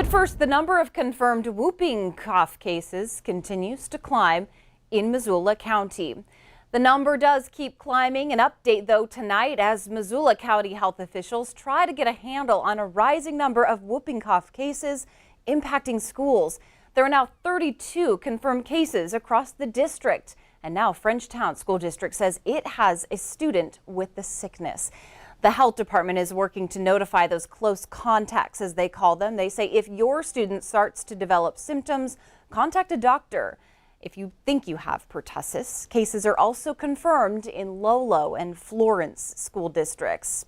But first, the number of confirmed whooping cough cases continues to climb in Missoula County. The number does keep climbing. An update, though, tonight as Missoula County health officials try to get a handle on a rising number of whooping cough cases impacting schools. There are now 32 confirmed cases across the district. And now Frenchtown School District says it has a student with the sickness. The health department is working to notify those close contacts, as they call them. They say if your student starts to develop symptoms, contact a doctor. If you think you have pertussis, cases are also confirmed in Lolo and Florence school districts.